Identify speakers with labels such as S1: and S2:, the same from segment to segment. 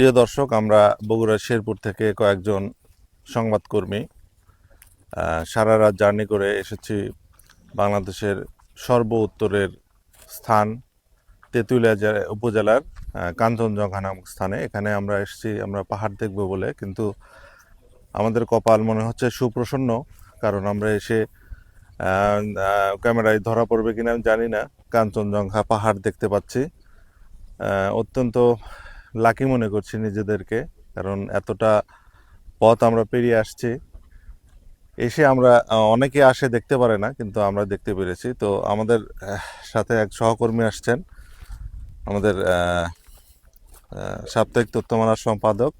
S1: প্রিয় দর্শক, আমরা বগুড়ার শেরপুর থেকে কয়েকজন সংবাদকর্মী সারা রাত জার্নি করে এসেছি বাংলাদেশের সর্ব উত্তরের স্থান তেঁতুলিয়া উপজেলার কাঞ্চনজঙ্ঘা নামক স্থানে। এখানে আমরা এসেছি আমরা পাহাড় দেখব বলে, কিন্তু আমাদের কপাল মনে হচ্ছে সুপ্রসন্ন, কারণ আমরা এসে ক্যামেরায় ধরা পড়বে কিনা আমি জানি না, কাঞ্চনজঙ্ঘা পাহাড় দেখতে পাচ্ছি। অত্যন্ত লাকি মনে করছি নিজেদেরকে, কারণ এতটা পথ আমরা পেরিয়ে আসছি। এসে আমরা অনেকে আসে দেখতে পারে না, কিন্তু আমরা দেখতে পেরেছি। তো আমাদের সাথে এক সহকর্মী আসছেন, আমাদের সাপ্তাহিক তথ্যমালার সম্পাদক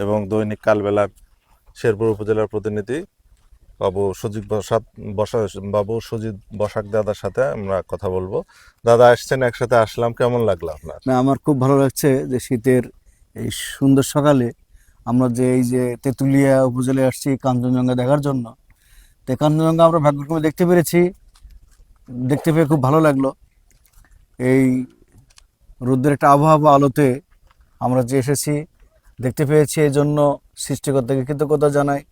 S1: এবং দৈনিক কালবেলার শেরপুর উপজেলার প্রতিনিধি বাবু সজিদ বসাক দাদার সাথে আমরা কথা বলবো। দাদা আসছেন, একসাথে আসলাম, কেমন লাগলো আপনার?
S2: না, আমার খুব ভালো লাগছে যে শীতের এই সুন্দর সকালে আমরা যে এই যে তেঁতুলিয়া উপজেলায় আসছি কাঞ্চনজঙ্ঘা দেখার জন্য। তো কাঞ্চনজঙ্ঘা আমরা ভাগ্যক্রমে দেখতে পেরেছি, দেখতে পেয়ে খুব ভালো লাগলো। এই রোদ্রের একটা আবহাওয়া আলোতে আমরা যে এসেছি দেখতে পেয়েছি, এই জন্য সৃষ্টিকর্তাকে কৃতজ্ঞতা জানাই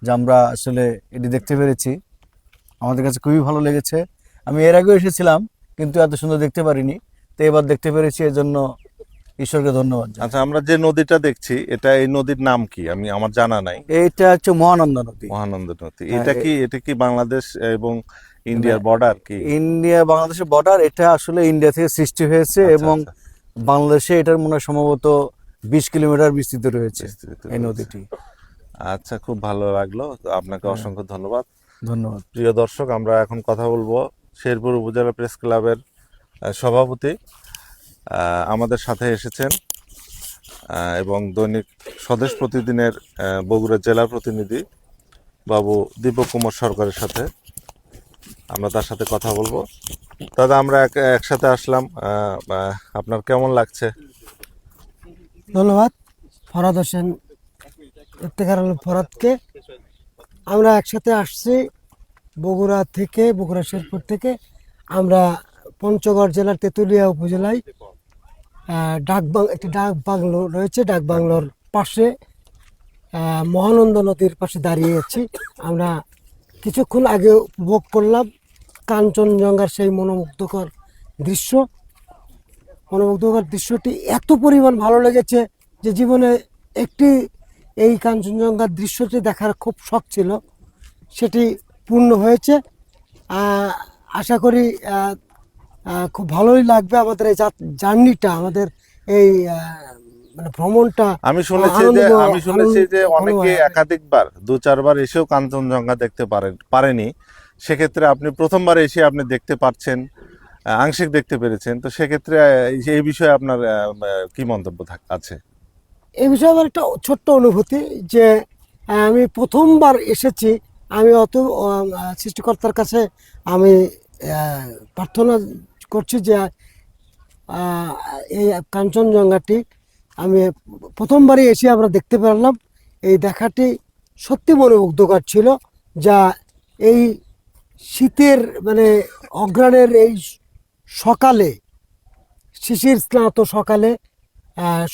S2: যে আমরা আসলে এটি দেখতে পেরেছি। আমাদের কাছে খুবই ভালো লেগেছে। আমি এর আগেও এসেছিলাম, কিন্তু এত সুন্দর দেখতে পারিনি। তো এবার দেখতে পেরেছি, এই জন্য ঈশ্বরকে ধন্যবাদ জানাই।
S1: আচ্ছা, আমরা যে নদীটা দেখছি, এই নদীর নাম কি? আমার জানা নাই।
S2: এইটা হচ্ছে মহানন্দা নদী।
S1: মহানন্দ নদী।
S2: হ্যাঁ,
S1: এটা কি বাংলাদেশ এবং ইন্ডিয়ার বর্ডার কি?
S2: ইন্ডিয়া বাংলাদেশের বর্ডার। এটা আসলে ইন্ডিয়া থেকে সৃষ্টি হয়েছে
S1: আচ্ছা,
S2: এবং
S1: আচ্ছা,
S2: বাংলাদেশে এটার মনে হয় সম্ভবত 20 কিলোমিটার বিস্তৃত রয়েছে
S1: বিস্তৃত
S2: এই
S1: রয়েছে।
S2: নদীটি।
S1: আচ্ছা, খুব ভালো লাগলো, তো আপনাকে
S2: হ্যাঁ,
S1: অসংখ্য ধন্যবাদ।
S2: ধন্যবাদ।
S1: প্রিয় দর্শক, আমরা এখন কথা বলবো শেরপুর উপজেলা প্রেস ক্লাবের সভাপতি আমাদের সাথে এসেছেন, এবং দৈনিক স্বদেশ প্রতিদিনের বগুড়া জেলা প্রতিনিধি বাবু দীপক কুমার সরকারের সাথে আমরা তার সাথে কথা বলবো। দাদা, আমরা একসাথে আসলাম, আপনার কেমন লাগছে?
S3: ধন্যবাদ ফরাদ হোসেন, ইফতেখার আলম ফরাদকে। আমরা একসাথে আসছি বগুড়া শেরপুর থেকে। আমরা পঞ্চগড় জেলার তেঁতুলিয়া উপজেলায় একটি ডাক বাংলো রয়েছে। ডাক বাংলোর পাশে মহানন্দা নদীর পাশে দাঁড়িয়ে আছি। আমরা কিছুক্ষণ আগে উপভোগ করলাম কাঞ্চনজঙ্ঘার সেই দৃশ্য। মনোমুগ্ধকর দৃশ্যটি এত পরিমাণ ভালো লেগেছে যে জীবনে একটি এই কাঞ্চনজঙ্ঘার দৃশ্যটি দেখার খুব শখ ছিল, সেটি পূর্ণ হয়েছে। আশা করি খুব ভালোই লাগবে আমাদের এই জার্নিটা, আমাদের এই মানে ভ্রমণটা।
S1: আমি শুনেছি যে অনেকে একাধিকবার 2-4 বার এসেও কাঞ্চনজঙ্ঘা দেখতে পারেনি। সেক্ষেত্রে আপনি প্রথমবার এসে আপনি দেখতে পাচ্ছেন, আংশিক দেখতে পেরেছেন। তো সেক্ষেত্রে এই বিষয়ে আপনার কি মন্তব্য আছে?
S3: এই বিষয়ে আমার একটা ছোট্ট অনুভূতি যে আমি প্রথমবার এসেছি। আমি সৃষ্টিকর্তার কাছে আমি প্রার্থনা করছি যে এই কাঞ্চনজঙ্ঘাটি আমি প্রথমবারই এসে আমরা দেখতে পারলাম। এই দেখাটি সত্যি মনোমুগ্ধকর ছিল, যা এই শীতের মানে অঘ্রাণের এই সকালে, শিশির স্নাত সকালে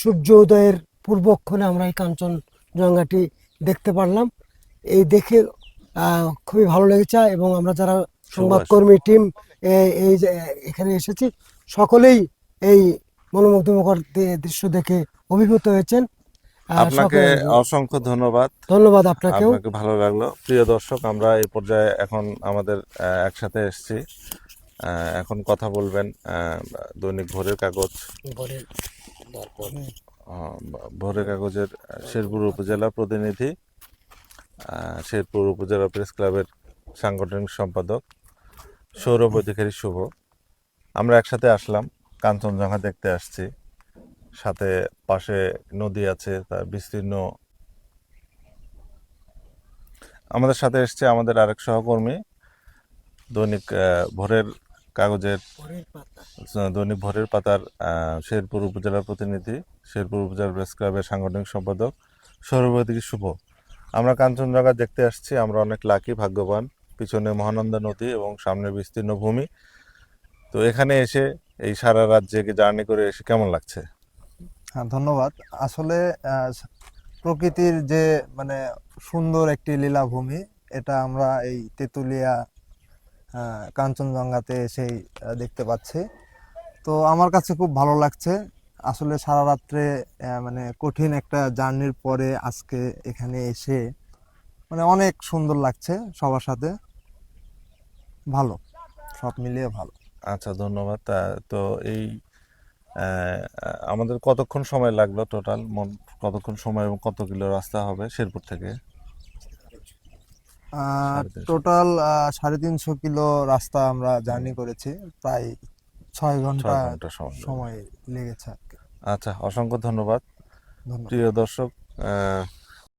S3: সূর্য উদয়ের পূর্বক্ষণে আমরা এই কাঞ্চনজঙ্ঘাটি দেখতে পারলাম। এই দেখে খুবই ভালো লেগেছে। এবং আমরা যারা সংবাদকর্মী টিম এই যে এখানে এসেছি, সকলেই এই মনোমুগ্ধকর দৃশ্য দেখে অভিভূত হয়েছেন।
S1: আপনাকে অসংখ্য ধন্যবাদ।
S3: ধন্যবাদ আপনাকেও।
S1: আপনাকে ভালো লাগলো। প্রিয় দর্শক, আমরা এই পর্যায়ে এখন আমাদের একসাথে এসেছি। এখন কথা বলবেন দৈনিক ভোরের কাগজের শেরপুর উপজেলা প্রতিনিধি, শেরপুর উপজেলা প্রেস ক্লাবের সাংগঠনিক সম্পাদক সৌরভ অধিকারী শুভ। আমরা একসাথে আসলাম, কাঞ্চনজঙ্ঘা দেখতে আসছি। সাথে পাশে নদী আছে, তার বিস্তীর্ণ। আমাদের সাথে এসছে আমাদের আরেক সহকর্মী, দৈনিক ভোরের পাতার শেরপুর উপজেলার প্রতিনিধি, শেরপুর উপজেলা প্রেস ক্লাবের সাংগঠনিক সম্পাদক সৌরভ অধিকারী শুভ। আমরা কাঞ্চনজঙ্ঘা দেখতে আসছি, আমরা অনেক লাকি, ভাগ্যবান। পিছনে মহানন্দা নদী এবং সামনে বিস্তীর্ণ ভূমি। তো এখানে এসে এই সারা রাত জেগে জার্নি করে এসে কেমন লাগছে?
S4: হ্যাঁ, ধন্যবাদ। আসলে প্রকৃতির যে মানে সুন্দর একটি লীলাভূমি, এটা আমরা এই তেঁতুলিয়া কাঞ্চনজঙ্ঘাতে এসেই দেখতে পাচ্ছি। তো আমার কাছে খুব ভালো লাগছে। আসলে সারা রাত্রে মানে কঠিন একটা জার্নির পরে আজকে এখানে এসে মানে অনেক সুন্দর লাগছে সবার সাথে। ভালো, সব মিলিয়ে ভালো।
S1: আচ্ছা, ধন্যবাদ। তো এই আমাদের কতক্ষণ সময় লাগলো টোটাল, কতক্ষণ সময় এবং কত কিলো রাস্তা হবে শেরপুর থেকে? 350
S4: টোটাল 350 কিলো রাস্তা আমরা জার্নি করেছি, প্রায় 6 ঘন্টা
S1: 6 ঘন্টা সময় লাগবে।
S4: সময় লেগেছে আর কি।
S1: আচ্ছা, অসংখ্য ধন্যবাদ।
S4: ধন্যবাদ।
S1: প্রিয় দর্শক,